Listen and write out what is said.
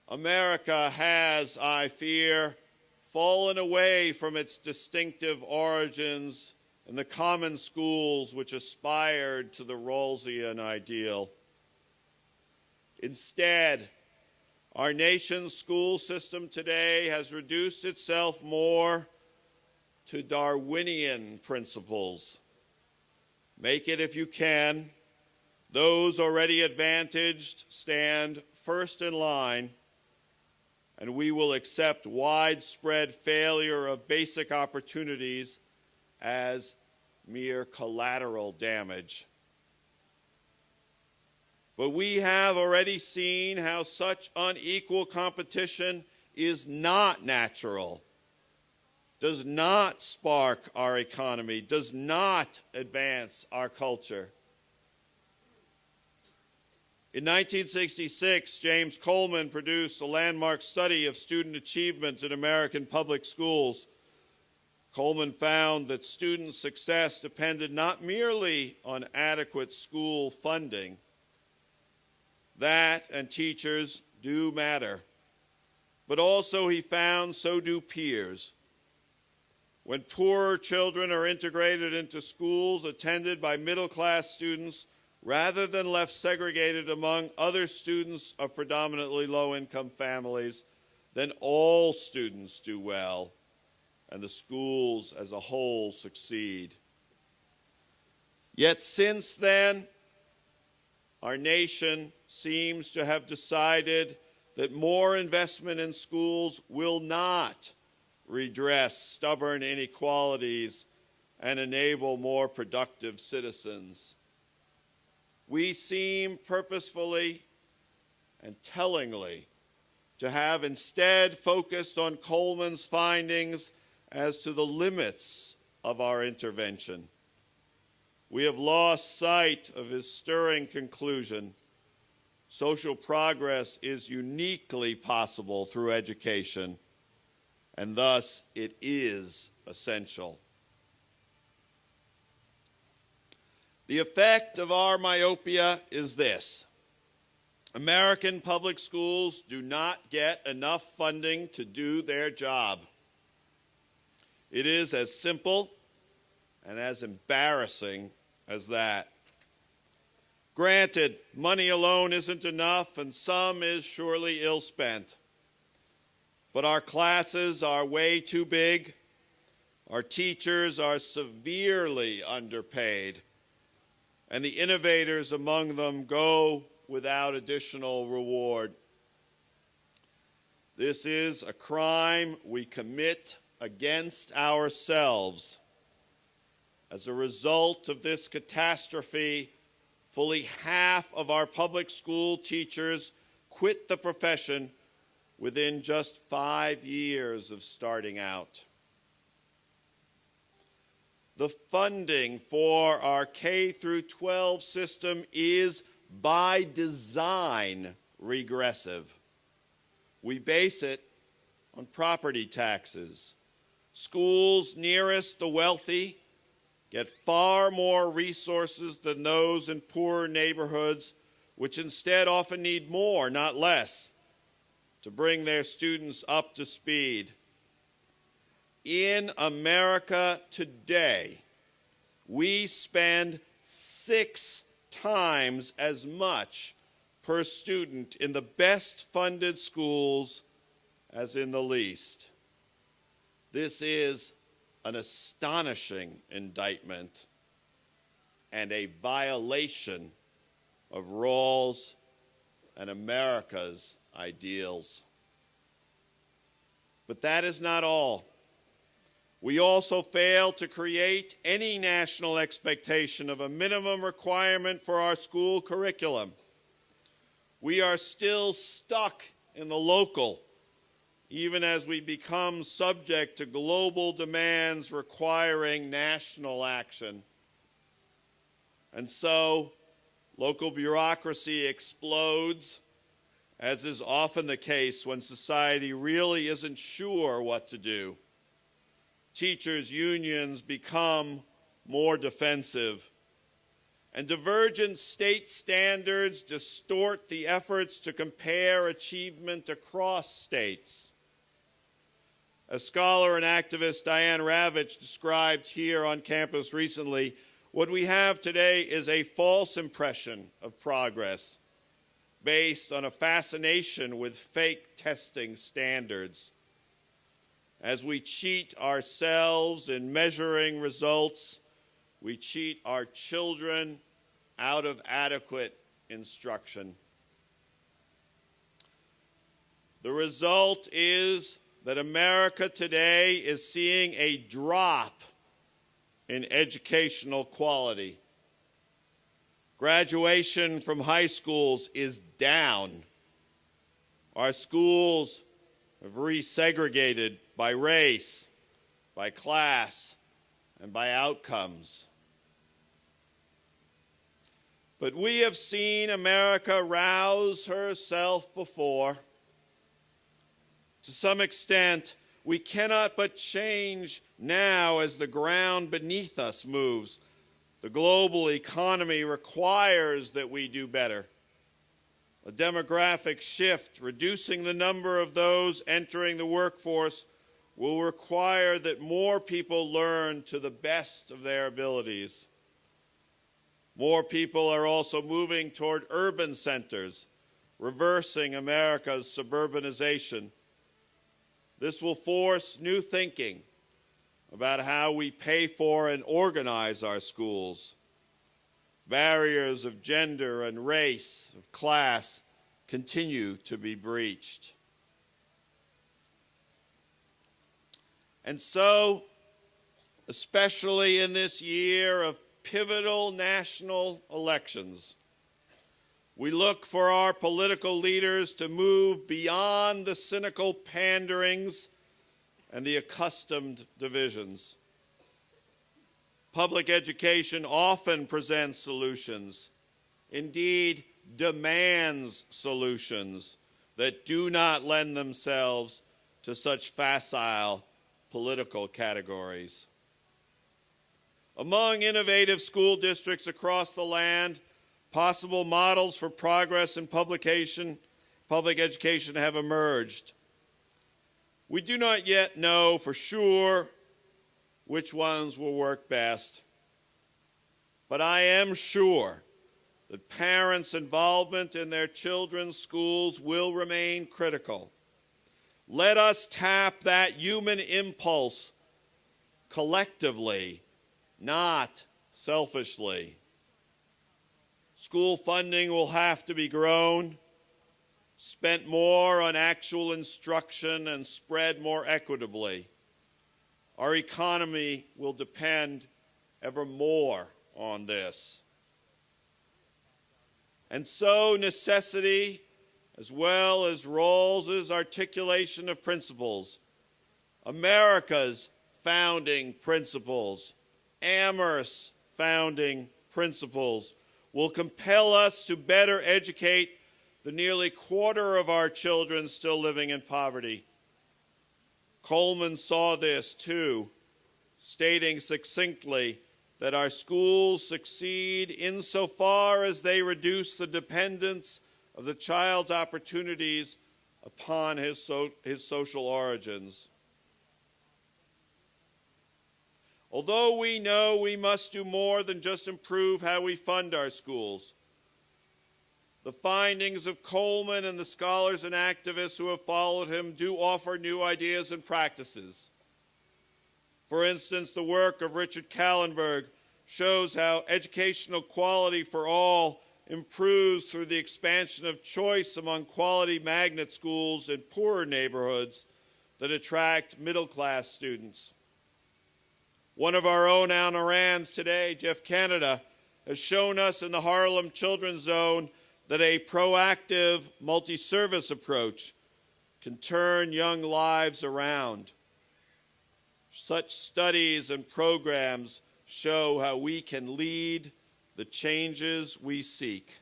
America has, I fear, fallen away from its distinctive origins in the common schools which aspired to the Rawlsian ideal. Instead, our nation's school system today has reduced itself more to Darwinian principles. Make it if you can. Those already advantaged stand first in line, and we will accept widespread failure of basic opportunities as mere collateral damage. But we have already seen how such unequal competition is not natural, does not spark our economy, does not advance our culture. In 1966, James Coleman produced a landmark study of student achievement in American public schools. Coleman found that student success depended not merely on adequate school funding. That and teachers do matter. But also he found so do peers. When poorer children are integrated into schools attended by middle-class students, rather than left segregated among other students of predominantly low-income families, then all students do well, and the schools as a whole succeed. Yet since then, our nation seems to have decided that more investment in schools will not redress stubborn inequalities and enable more productive citizens. We seem purposefully and tellingly to have instead focused on Coleman's findings as to the limits of our intervention. We have lost sight of his stirring conclusion. Social progress is uniquely possible through education, and thus it is essential. The effect of our myopia is this: American public schools do not get enough funding to do their job. It is as simple and as embarrassing as that. Granted, money alone isn't enough, and some is surely ill-spent. But our classes are way too big. Our teachers are severely underpaid, and the innovators among them go without additional reward. This is a crime we commit against ourselves. As a result of this catastrophe, fully half of our public school teachers quit the profession within just 5 years of starting out. The funding for our K-12 system is by design regressive. We base it on property taxes. Schools nearest the wealthy get far more resources than those in poorer neighborhoods, which instead often need more, not less, to bring their students up to speed. In America today, we spend 6 times as much per student in the best funded schools as in the least. This is an astonishing indictment and a violation of Rawls and America's ideals. But that is not all. We also fail to create any national expectation of a minimum requirement for our school curriculum. We are still stuck in the local, even as we become subject to global demands requiring national action. And so, local bureaucracy explodes, as is often the case when society really isn't sure what to do. Teachers' unions become more defensive. and divergent state standards distort the efforts to compare achievement across states. As scholar and activist Diane Ravitch described here on campus recently, what we have today is a false impression of progress based on a fascination with fake testing standards. As we cheat ourselves in measuring results, we cheat our children out of adequate instruction. The result is that America today is seeing a drop in educational quality. Graduation from high schools is down. Our schools have resegregated by race, by class, and by outcomes. But we have seen America rouse herself before. To some extent, we cannot but change now as the ground beneath us moves. The global economy requires that we do better. A demographic shift, reducing the number of those entering the workforce, will require that more people learn to the best of their abilities. More people are also moving toward urban centers, reversing America's suburbanization. This will force new thinking about how we pay for and organize our schools. Barriers of gender and race, of class, continue to be breached. And so, especially in this year of pivotal national elections, we look for our political leaders to move beyond the cynical panderings and the accustomed divisions. Public education often presents solutions, indeed demands solutions that do not lend themselves to such facile political categories. Among innovative school districts across the land, possible models for progress in public education have emerged. We do not yet know for sure which ones will work best, but I am sure that parents' involvement in their children's schools will remain critical. Let us tap that human impulse collectively, not selfishly. School funding will have to be grown, spent more on actual instruction, and spread more equitably. Our economy will depend ever more on this. And so necessity, as well as Rawls's articulation of principles, America's founding principles, Amherst's founding principles, will compel us to better educate the nearly quarter of our children still living in poverty. Coleman saw this too, stating succinctly that our schools succeed insofar as they reduce the dependence of the child's opportunities upon his social origins. Although we know we must do more than just improve how we fund our schools, the findings of Coleman and the scholars and activists who have followed him do offer new ideas and practices. For instance, the work of Richard Kallenberg shows how educational quality for all improves through the expansion of choice among quality magnet schools in poorer neighborhoods that attract middle-class students. One of our own honorans today, Jeff Canada, has shown us in the Harlem Children's Zone that a proactive, multi-service approach can turn young lives around. Such studies and programs show how we can lead the changes we seek.